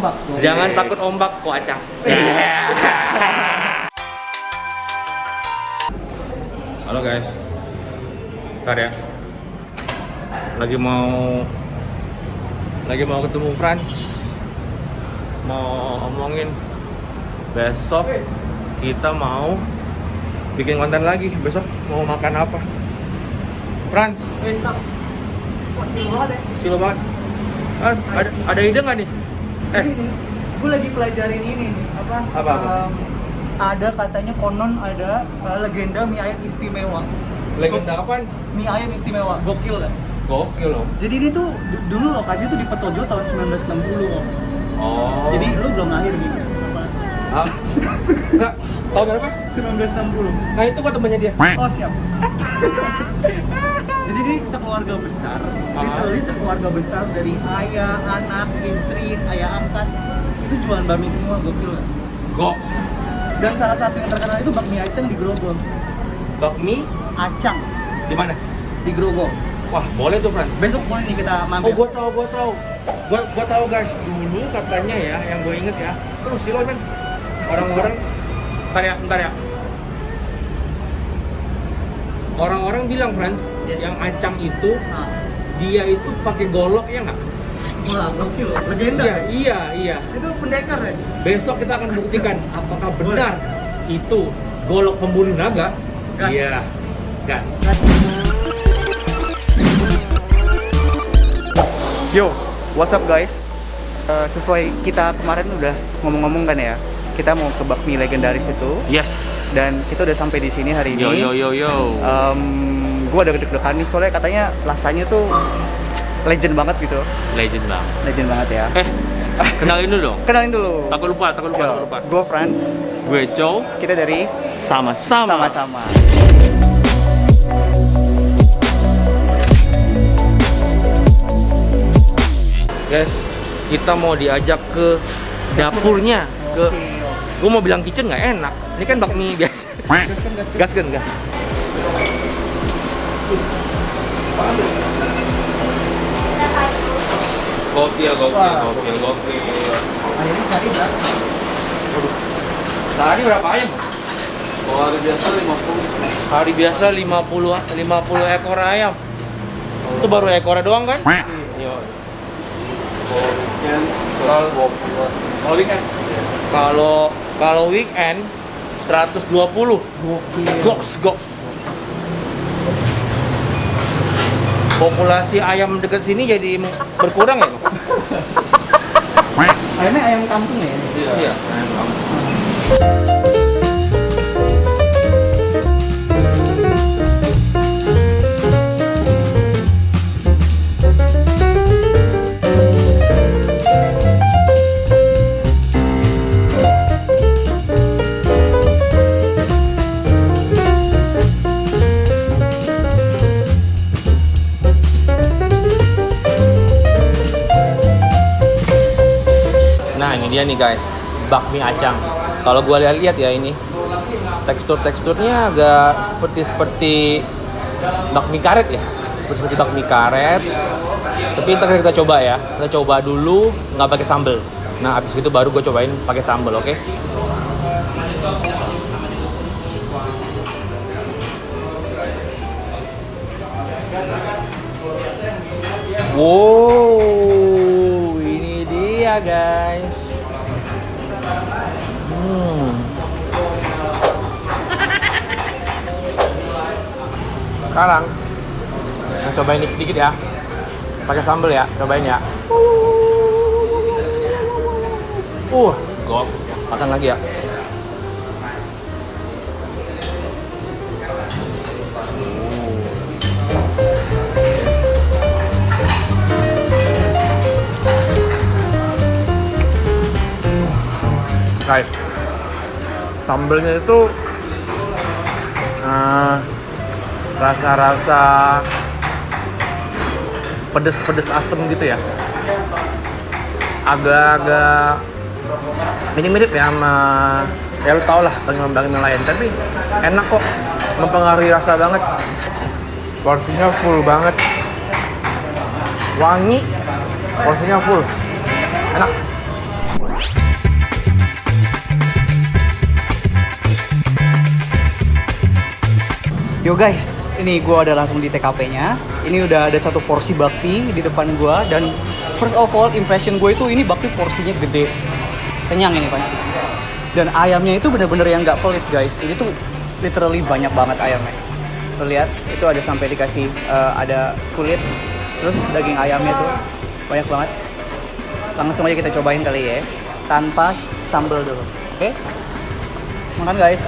ombak. Jangan takut ombak kok Acang. Halo guys. Bentar ya. Lagi mau ketemu Frans. Mau omongin besok kita mau bikin konten lagi. Besok mau makan apa? Frans, Besok. Wah, silu banget ya. silo banget. Ada ide nggak nih? Ini, gue lagi pelajarin ini nih, Apa? Ada katanya konon ada legenda mie ayam istimewa. Legenda apaan? Mie ayam istimewa, gokil kan? Gokil loh. Jadi ini tuh dulu lokasi tuh di Petojo tahun 1960 Om. Oh. Jadi lu belum lahir gitu. Ah. Nggak, tahun berapa? 1960. Nah itu kok temennya dia. Oh siap. Jadi ini sekeluarga besar. Literally sekeluarga besar dari ayah, anak, istri, ayah angkat. Itu jualan bakmi semua, gokil kan? Gok. Dan salah satu yang terkenal itu bakmi acang di Grogol. Bakmi Acang di mana? di Grogol. Wah, boleh tuh, Fran. Besok boleh nih kita Oh, mampir. gua tahu. Gua tahu guys. Dulu katanya ya, yang gue inget ya. Terus sih lo men. Orang-orang bentar ya. Orang-orang bilang, Frans, Yes. yang acang itu Nah. dia itu pakai golok ya nggak? Wah, gokil. Legenda. Iya. Itu pendekar ya? Besok kita akan buktikan apakah benar itu golok pembunuh naga. Gas. Iya. Gas. Yo, what's up guys? Sesuai kita kemarin udah ngomong-ngomong kan ya, kita mau ke bakmi legendaris itu. Yes. Dan kita udah sampai di sini hari ini. Yo. Gue ada deg-degan nih soalnya katanya rasanya tuh legend banget gitu. Legend bang. Legend banget ya. Kenalin dulu dong. Kenalin dulu. Takut lupa. Gue Frans. Gue Joe. Kita dari Sama-sama. Guys, kita mau diajak ke dapurnya. Gue mau bilang kitchen nggak enak. Ini kan bakmi biasa. Gas kan. Gokil. Akhirnya sehari berapa? Sehari berapa ayam? Kalau hari biasa 50. Hari biasa 50 ekor ayam. Itu baru ekornya doang kan? Iya. Kalau weekend Kalau- 120-an. Kalau weekend? Kalau weekend 120. Gokil. Goks. Populasi ayam dekat sini jadi berkurang ya? Ayamnya ayam kampung ya? Iya. Nah ini dia nih guys, bakmi acang. Kalau gua lihat ya ini teksturnya agak seperti bakmi karet ya, seperti bakmi karet. Tapi ntar kita coba ya, kita coba dulu nggak pakai sambal. Nah abis itu baru gue cobain pakai sambal, oke? Wow, ini dia guys. Sekarang kita cobain dikit-dikit ya. Pakai sambal ya, cobain ya. Goks. Makan lagi ya. Guys, sambelnya itu rasa-rasa pedes-pedes asem gitu ya, agak-agak mirip-mirip ya sama ya lu tau lah bagi yang lain, tapi enak kok, mempengaruhi rasa banget. Porsinya full banget, wangi, porsinya full, enak. Yo guys, ini gue udah langsung di TKP-nya. Ini udah ada satu porsi bakmi di depan gue. Dan first of all, impression gue itu ini bakmi porsinya gede. Kenyang ini pasti. Dan ayamnya itu bener-bener yang nggak pelit guys. Ini tuh literally banyak banget ayamnya. Lo lihat, itu ada sampai dikasih ada kulit. Terus daging ayamnya tuh banyak banget. Langsung aja kita cobain kali ya. Tanpa sambal dulu. Oke? Makan guys.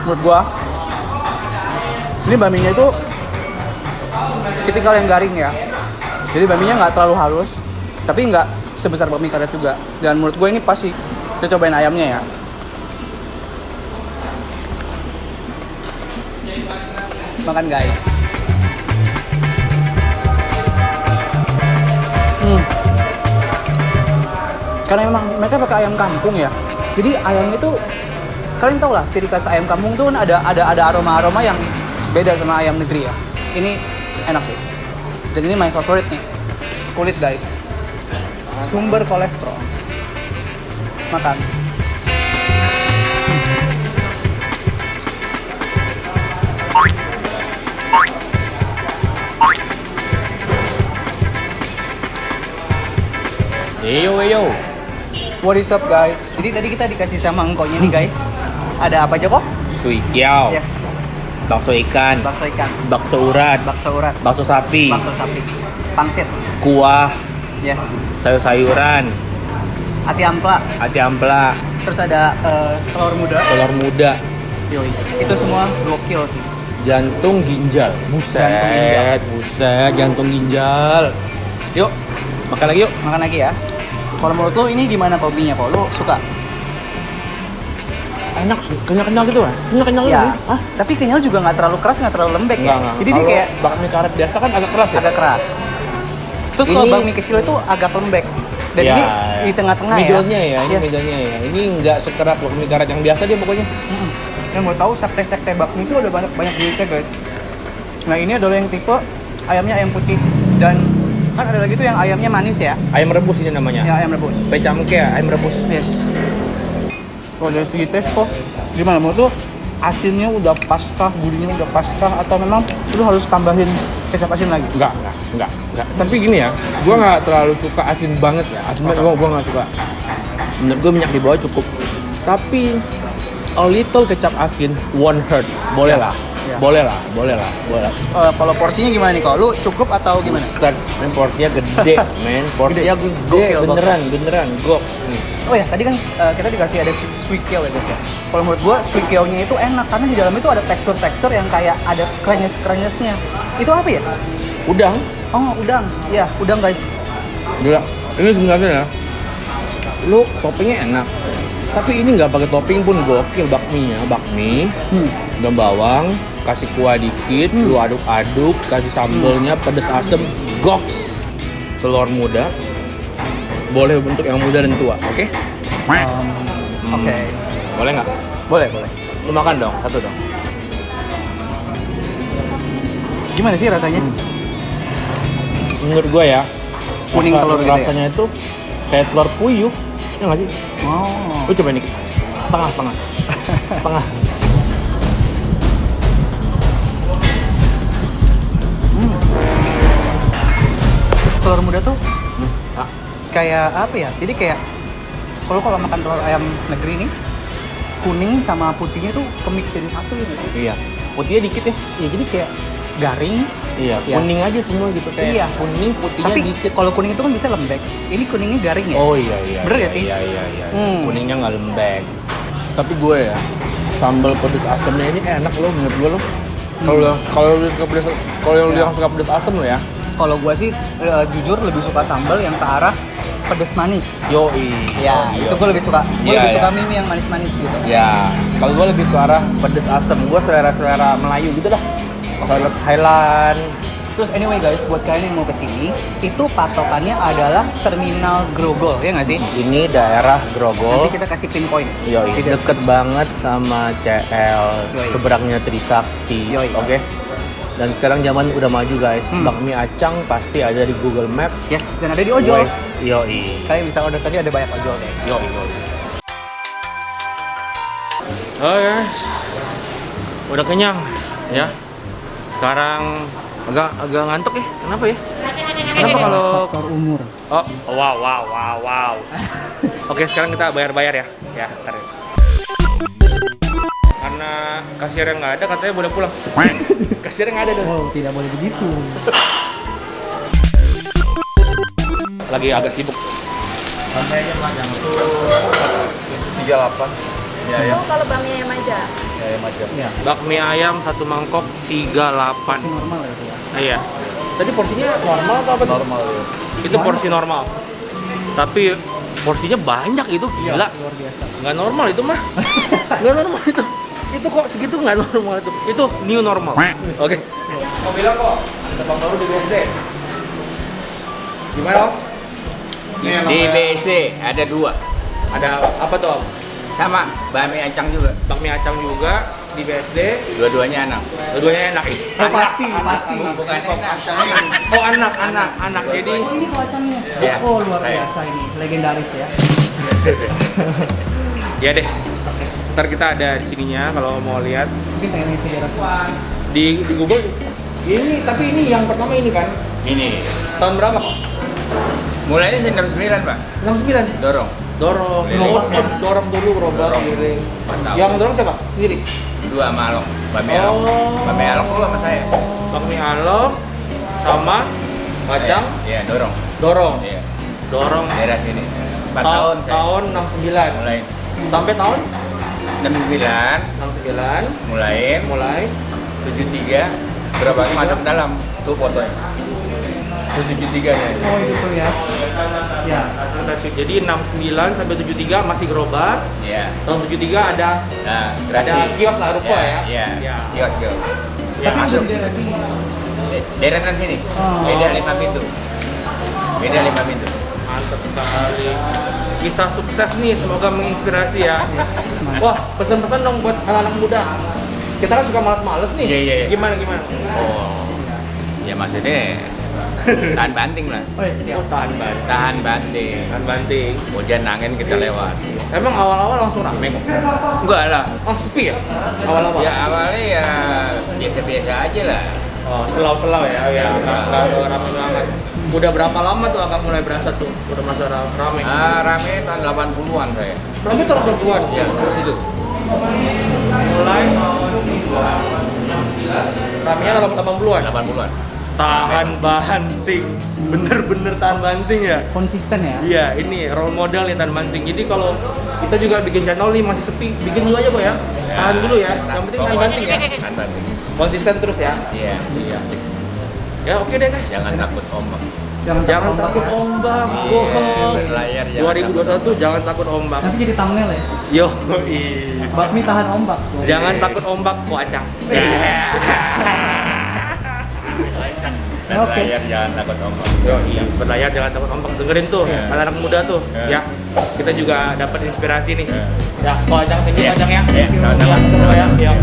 Menurut gua ini bakminya itu tipikal yang garing ya, jadi bakminya nggak terlalu halus tapi nggak sebesar bakmi karet juga. Dan menurut gua ini pasti kita cobain ayamnya ya. Makan guys. Karena memang mereka pakai ayam kampung ya, jadi ayamnya itu kalian tau lah ciri khas ayam kampung tuh kan ada aroma-aroma yang beda sama ayam negeri ya. Ini enak sih. Dan ini my favorite nih. Kulit guys. Sumber kolesterol. Makan. Yo. What is up guys? Jadi tadi kita dikasih sama engkonya nih guys. Ada apa aja kok? Sui kiao, Yes. bakso ikan, Bakso ikan, bakso urat, bakso urat, bakso sapi, bakso sapi, pangsit. kuah, Yes. sayur-sayuran, Ati ampla. ati ampla, Terus ada telur muda. telur muda, Yoi. Itu semua gokil sih. jantung ginjal. Jantung ginjal. Buset, jantung ginjal. Yuk, makan lagi yuk. Makan lagi ya. Kalau menurut lo ini gimana kopinya? Kalau lo suka? Enak, kenyal-kenyal gitu kan? Kenyal-kenyal Ya. gitu. Hah? Tapi kenyal juga nggak terlalu keras, nggak terlalu lembek ya. Enggak. Jadi dia Kalau kayak bakmi karet biasa kan agak keras ya? agak keras. Terus kalau Ini- bakmi kecil itu agak lembek. Dan Ya, ini di tengah-tengah ya. middle-nya ya, ini Yes. middle-nya ya. Ini nggak sekeras bakmi karet yang biasa dia pokoknya. Yang mau tahu sekte-sekte bakmi itu ada banyak jenisnya guys. Nah ini adalah yang tipe ayamnya ayam putih, dan kan ada lagi tuh yang ayamnya manis ya. Ayam rebus ini namanya. Ya ayam rebus. Pecamke ya, ayam rebus. Yes. Kalau dari segi tes kok gimana menurut lu? Asinnya udah pas kah, gurihnya udah pas kah, atau memang lu harus tambahin kecap asin lagi? Enggak. Tapi gini ya, gua nggak terlalu suka asin banget ya. Asin banget gua nggak suka. Menurut gua minyak di bawah cukup. Tapi a little kecap asin won't hurt. Boleh lah. Ya. Boleh lah. Kalau porsinya gimana nih kok? Lu cukup atau gimana? Set, ini porsinya gede, men. Porsinya gede, Gokil, beneran, gok. Nih. Oh ya, tadi kan kita dikasih ada sweet kale ya guys ya. Kalau menurut gua sweet kale-nya itu enak karena di dalam itu ada tekstur-tekstur yang kayak ada krenyes-krenyesnya. Itu apa ya? Udang, Oh, udang. Iya, udang guys. gila. Ini sebenarnya ya, lu toppingnya enak. Tapi ini nggak pakai topping pun gokil bakminya. Bakmi, daun bawang, kasih kuah dikit, lu aduk-aduk, kasih sambelnya pedes asem, goks. Telur muda, boleh untuk yang muda dan tua, oke? Oke. Boleh nggak? Boleh. Lu makan dong, satu dong. Gimana sih rasanya? Menurut gua ya, Kuning telur gitu ya? rasanya itu kayak telur puyuh, ya nggak sih? Oh. Lu coba nih, setengah. Telur muda tuh Ah, kayak apa ya? Jadi kayak kalau makan telur ayam negeri nih, kuning sama putihnya tuh kemix jadi satu ya nggak sih? iya. Putihnya dikit ya? Iya, jadi kayak garing. Iya, Iya. kuning aja semua gitu kayak. Iya. Kuning, putihnya Tapi dikit. kalau kuning itu kan bisa lembek. Ini kuningnya garing ya? Oh iya. Bener iya, gak sih? Iya. Kuningnya nggak lembek. Tapi gue ya, sambal pedes asemnya ini enak loh menurut gue loh. Kalau lu suka pedes, kalau lu yang suka pedes asem lo ya. Kalau gua sih jujur lebih suka sambal yang ke arah pedes manis. Yoi. Ya, itu gue lebih suka. Gue Iya, lebih suka iya. mie yang manis-manis gitu. Ya, kalau gue lebih ke arah pedes asem. Gue selera Melayu gitu lah. Salad Thailand, Terus anyway guys, buat kalian yang mau kesini, itu patokannya adalah Terminal Grogol, ya nggak sih? Ini daerah Grogol. Nanti kita kasih pinpoint. Yoi, Di deket deskripsi. banget sama CL, Yoi. seberangnya Trisakti. Yoi. Oke. Dan sekarang zaman udah maju guys. Bakmi Acang pasti ada di Google Maps. Yes, dan ada di ojol. Waze. Yoi. Kalian bisa order tadi ada banyak ojol guys. Yoi. Oke. Udah kenyang ya. Sekarang agak ngantuk ya. Kenapa ya? Kenapa kalau Faktor umur. Oh, wow. Oke, sekarang kita bayar ya. Ya, ntar ya. Karena kasirnya nggak ada, katanya boleh pulang. Kasirnya nggak ada dong. Oh, tidak boleh begitu. Lagi agak sibuk. Sampai aja mas yang itu 38. Ya ya. Oh, kalau Bang Yayam aja. Ya ya macam. Ya, Bakmi ayam satu mangkok 38. masih normal ya itu ya. Iya. Tadi porsinya normal atau apa? Normal ya. Itu porsi normal. Tapi porsinya banyak itu gila. Luar biasa. Nggak normal itu mah. Nggak normal itu. Itu kok segitu nggak normal itu. Itu new normal. Oke. Kau bilang kok ada bang baru di BSD. Gimana om? Di BSD ada 2. Ada apa tuh om? Sama bakmi acang juga. Bakmi acang juga di BSD. Dua-duanya enak. Dua-duanya enak. Oh, pasti. Bukan enak. Oh anak. Jadi Oh, ini kacangnya. Iya. Oh, luar Saya. biasa ini. Legendaris ya. ya deh. Ntar kita ada di sininya kalau mau lihat Mungkin pengen isi daerah sini. di Google. Ini tapi ini yang pertama ini kan Ini. tahun berapa? Mulainya dari 9, Pak. 69. Dorong. Dorong dulu gerobak Dorong. keliling. 4 tahun. Yang dorong siapa? Sendiri. 2 sama Alok. Bakmi Alok. Bakmi Alok dulu sama saya. Bakmi Alok sama Acang Iya, dorong. dorong. Iya. Dorong Daerah sini. 4 tahun saya. tahun 69 Mulai sampai tahun 69 69 mulai 73 gerobaknya masuk dalam. Tuh fotonya. Tuh 73 nya. Oh, itu tuh ya. Ya. jadi 69 sampai 73 masih gerobak. Iya. Tahun 73 ada Nah, gerasi. kios lah ruko ya. Iya. Ya. Kios. Ya, Tapi masuk. di daerah sini. Deretan sini. Oh. Beda 5 pintu. Beda 5 pintu. Mantap sekali. Kisah sukses nih, semoga menginspirasi ya. Wah, pesan-pesan dong buat anak-anak muda. Kita kan suka males-males nih. Iya. Gimana? Oh. Ya maksudnya tahan banting lah. Oh, iya, siap. Oh, tahan banting. Tahan banting. Tahan banting. Hujan angin kita lewat. Emang awal-awal langsung rame kok. Enggak lah. Oh, sepi ya? Awal-awal. Ya awalnya ya biasa-biasa aja lah. Oh, selau-selau ya. Ya, enggak rame banget. Udah berapa lama tuh akan mulai berasa tuh? Udah masa rame. Rame tahun 80-an saya. Rame tahun 80-an. Ya, terus itu. Mulai tahun 89. Ramenya 80-an. 80-an. Tahan banting. Bener-bener tahan banting ya. Konsisten ya. Iya, ini role model nih tahan banting. Jadi kalau kita juga bikin channel nih masih sepi, bikin dulu aja kok ya. Tahan dulu ya. Yang penting tahan banting ya. Tahan banting. Konsisten terus ya. Iya. Ya oke deh guys. Jangan takut ombak. Jangan takut ombak. Iya, berlayar jangan 2021 jangan takut ombak. Nanti jadi thumbnail ya. Yo, Bakmi tahan ombak. jangan takut ombak, kok Acang. Oke. Berlayar jangan takut ombak. Berlayar jangan takut ombak. Dengerin tuh, Iya. anak-anak muda tuh. Iya. Ya, kita juga dapat inspirasi nih. Iya. Ya, kok Acang, thank you Iya. Acang ya. Iya, sama-sama. Ya, ya.